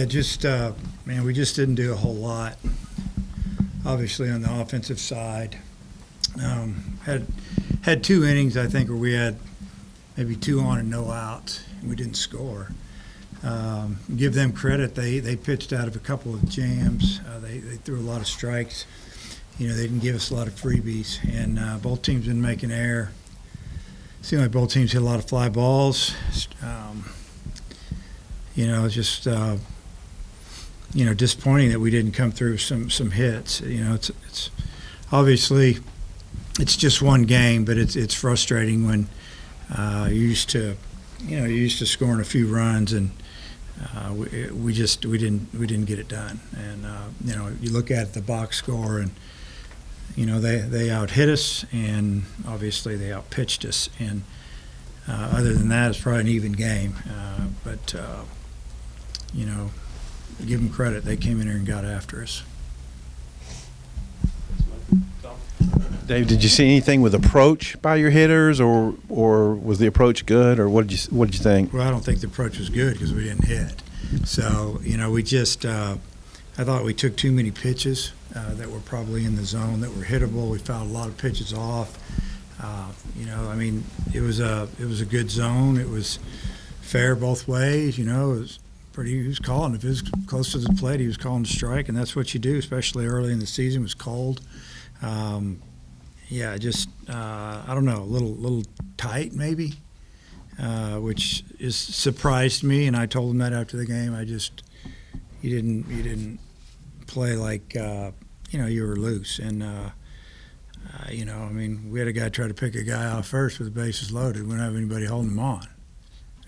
It just, man, we just didn't do a whole lot. Obviously, on the offensive side, had 2 innings I think where we had maybe 2 on and no outs, and we didn't score. Give them credit; they pitched out of a couple of jams. They threw a lot of strikes. They didn't give us a lot of freebies, and both teams didn't make an error. Seemed like both teams hit a lot of fly balls. It's just disappointing that we didn't come through some hits. It's obviously it's just one game, but it's frustrating when you're used to scoring a few runs, and we didn't get it done. And you look at the box score, and they out hit us, and obviously they out pitched us. And other than that, it's probably an even game. But give them credit; they came in here and got after us. Dave, did you see anything with approach by your hitters, or was the approach good, or what did you think? Well, I don't think the approach was good because we didn't hit. So we just I thought we took too many pitches that were probably in the zone that were hittable. We fouled a lot of pitches off. It was a good zone. It was fair both ways. It was he was calling. If it was close to the plate, he was calling the strike, and that's what you do, especially early in the season. It was cold. I don't know, a little tight maybe, which is surprised me. And I told him that after the game. You didn't play like you were loose. And we had a guy try to pick a guy off first with the bases loaded. We didn't have anybody holding him on.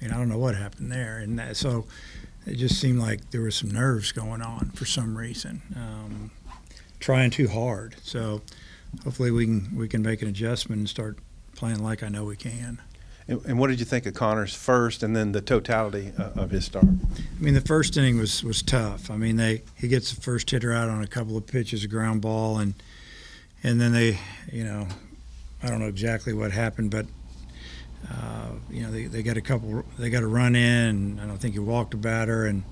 I don't know what happened there. And so it just seemed like there was some nerves going on for some reason, trying too hard. So hopefully we can make an adjustment and start playing like I know we can. And what did you think of Connor's first, and then the totality of his start? The first inning was tough. He gets the first hitter out on a couple of pitches, a ground ball, and then they, I don't know exactly what happened, but they got a run in, and I don't think he walked a batter, and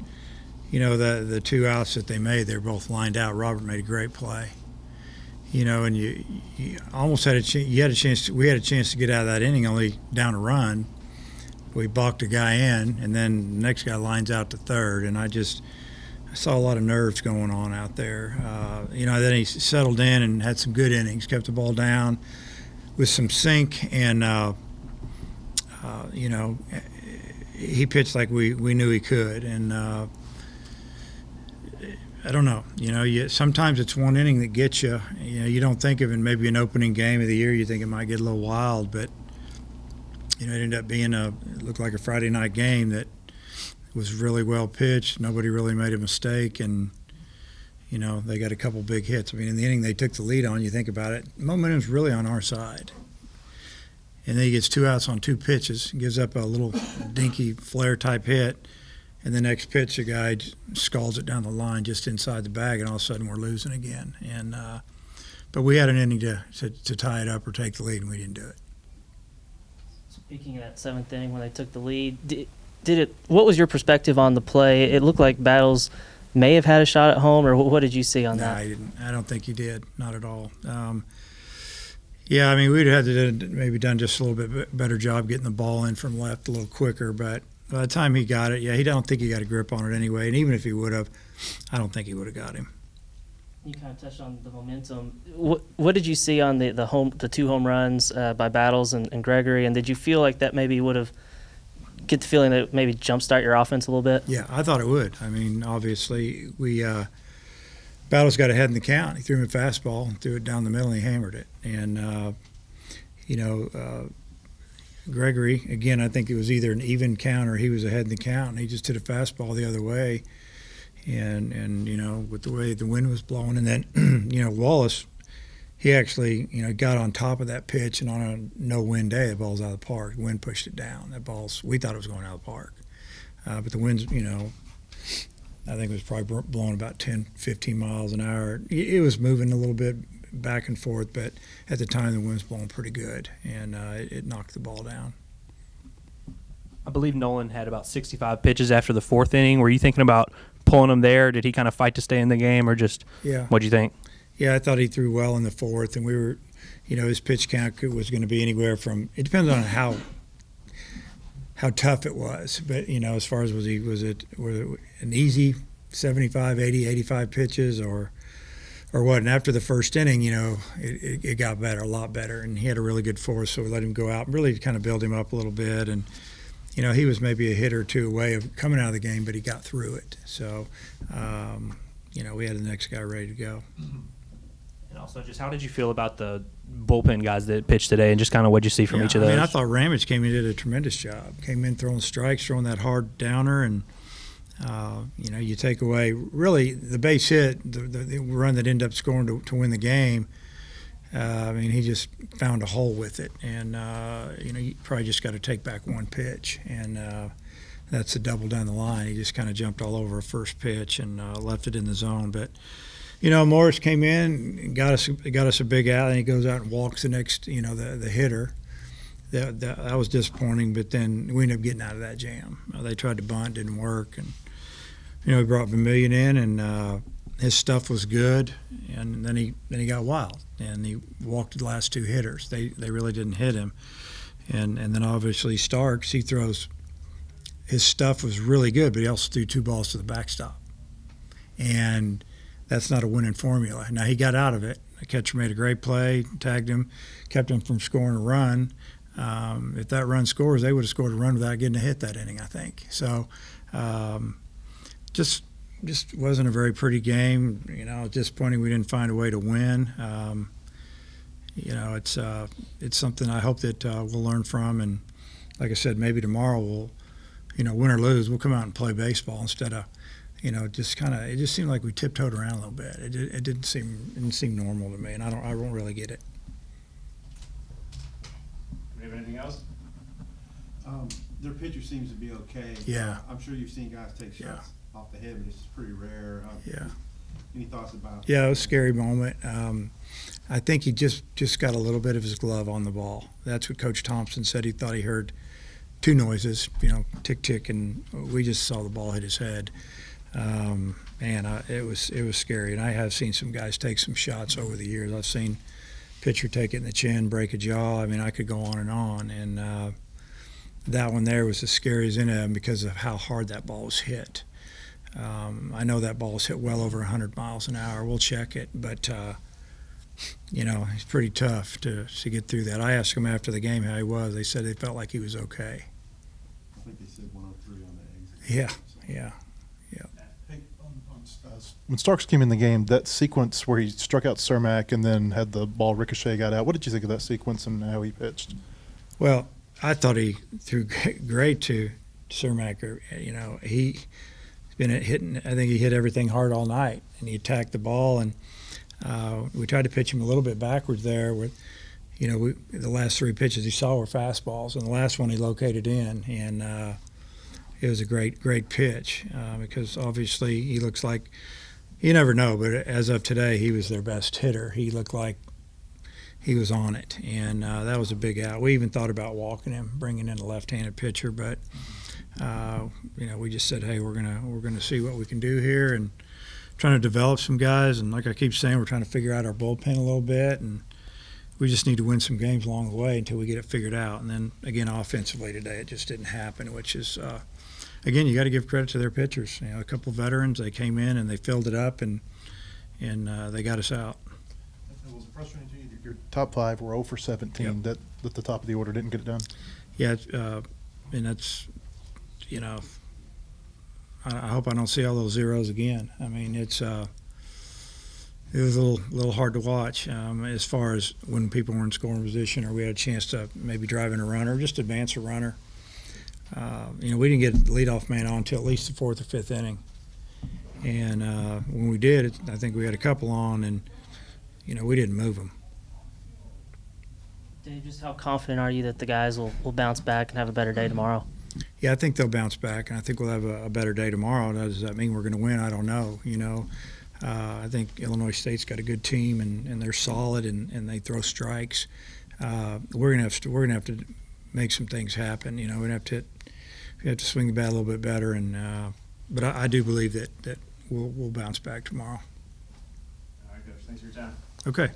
the 2 outs that they made, they were both lined out. Robert made a great play. And you almost had a chance. We had a chance to get out of that inning, only down a run. We balked a guy in, and then the next guy lines out to third, and I saw a lot of nerves going on out there. Then he settled in and had some good innings, kept the ball down with some sink, and he pitched like we knew he could, and I don't know. Sometimes it's one inning that gets you. You don't think of it maybe an opening game of the year. You think it might get a little wild, but it ended up being it looked like a Friday night game that was really well pitched. Nobody really made a mistake, and they got a couple big hits. In the inning they took the lead on. You think about it, momentum's really on our side. And then he gets 2 outs on 2 pitches, gives up a little dinky flare type hit. And the next pitch, a guy scalds it down the line just inside the bag, and all of a sudden we're losing again. And but we had an inning to tie it up or take the lead, and we didn't do it. Speaking of that 7th inning when they took the lead, what was your perspective on the play? It looked like Battles may have had a shot at home, or what did you see on that? No, I didn't. I don't think he did. Not at all. We'd have maybe done just a little bit better job getting the ball in from left a little quicker, but by the time he got it, I don't think he got a grip on it anyway. And even if he would have, I don't think he would have got him. You kind of touched on the momentum. What did you see on the 2 home runs by Battles and Gregory? And did you feel like that maybe would have get the feeling that maybe jumpstart your offense a little bit? Yeah, I thought it would. Obviously we Battles got ahead in the count. He threw him a fastball and threw it down the middle, and he hammered it. And Gregory, again, I think it was either an even count or he was ahead in the count, and he just hit a fastball the other way. And with the way the wind was blowing, and then Wallace, he actually got on top of that pitch, and on a no wind day, the ball's out of the park. The wind pushed it down. We thought it was going out of the park, but the wind's I think it was probably blowing about 10, 15 miles an hour. It was moving a little bit back and forth, but at the time the wind was blowing pretty good, and it knocked the ball down. I believe Nolan had about 65 pitches after the 4th inning. Were you thinking about pulling him there? Did he kind of fight to stay in the game, or just Yeah. what'd you think? Yeah, I thought he threw well in the fourth, and we were, his pitch count was going to be anywhere from. It depends on how tough it was, but as far as was it an easy 75, 80, 85 pitches or what? And after the first inning, it got better, a lot better, and he had a really good force, so we let him go out and really kind of build him up a little bit. And he was maybe a hit or two away of coming out of the game, but he got through it. So, we had the next guy ready to go. And also, just how did you feel about the bullpen guys that pitched today, and just kind of what'd you see from each of those? I thought Ramage came in and did a tremendous job. Came in throwing strikes, throwing that hard downer, and you take away really the base hit, the run that ended up scoring to win the game. He just found a hole with it, and you probably just got to take back one pitch, and that's a double down the line. He just kind of jumped all over a first pitch and left it in the zone, but. Morris came in and got us a big out, and he goes out and walks the next, the hitter. That was disappointing, but then we ended up getting out of that jam. They tried to bunt, didn't work, and we brought Vermillion in, and his stuff was good, and then he got wild, and he walked the last two hitters. They really didn't hit him, and then obviously Starks, he throws. His stuff was really good, but he also threw two balls to the backstop, and that's not a winning formula. Now, he got out of it. The catcher made a great play, tagged him, kept him from scoring a run. If that run scores, they would have scored a run without getting a hit that inning, I think. So just wasn't a very pretty game. Disappointing we didn't find a way to win. It's something I hope that we'll learn from. And like I said, maybe tomorrow we'll, win or lose, we'll come out and play baseball instead of, it just seemed like we tiptoed around a little bit. It didn't seem normal to me, and I don't really get it. Do we have anything else? Their pitcher seems to be okay. Yeah. I'm sure you've seen guys take shots off the head, but it's pretty rare. Any thoughts about? Yeah, it was a scary moment. I think he just got a little bit of his glove on the ball. That's what Coach Thompson said. He thought he heard two noises, tick tick, and we just saw the ball hit his head. It was scary, and I have seen some guys take some shots over the years. I've seen pitcher take it in the chin, break a jaw. I could go on, and that one there was as scary as any of them because of how hard that ball was hit. I know that ball was hit well over 100 miles an hour. We'll check it, but it's pretty tough to get through that. I asked him after the game how he was. They said they felt like he was okay. I think they said 103 on the exit. Yeah. When Starks came in the game, that sequence where he struck out Cermak and then had the ball ricochet got out, what did you think of that sequence and how he pitched? Well, I thought he threw great to Cermak. He's been hitting. I think he hit everything hard all night, and he attacked the ball. And we tried to pitch him a little bit backwards there. With, the last three pitches he saw were fastballs, and the last one he located in, and it was a great pitch because obviously he looks like. You never know, but as of today, he was their best hitter. He looked like he was on it, and that was a big out. We even thought about walking him, bringing in a left-handed pitcher, but we just said, hey, we're gonna see what we can do here, and trying to develop some guys. And like I keep saying, we're trying to figure out our bullpen a little bit, and we just need to win some games along the way until we get it figured out. And then again, offensively today, it just didn't happen, which is. Again, you got to give credit to their pitchers. A couple of veterans, they came in and they filled it up, and they got us out. It was frustrating to you that your top five were 0 for 17. Yep. That at the top of the order didn't get it done. Yeah, and that's, I hope I don't see all those zeros again. It was a little hard to watch as far as when people were in scoring position or we had a chance to maybe drive in a runner or just advance a runner. We didn't get the leadoff man on until at least the fourth or fifth inning. And when we did, I think we had a couple on, and, we didn't move them. Dave, just how confident are you that the guys will bounce back and have a better day tomorrow? Yeah, I think they'll bounce back, and I think we'll have a better day tomorrow. Does that mean we're going to win? I don't know. I think Illinois State's got a good team, and they're solid, and they throw strikes. We're gonna have to make some things happen. We have to swing the bat a little bit better, and but I do believe that we'll bounce back tomorrow. All right, Coach. Thanks for your time. Okay.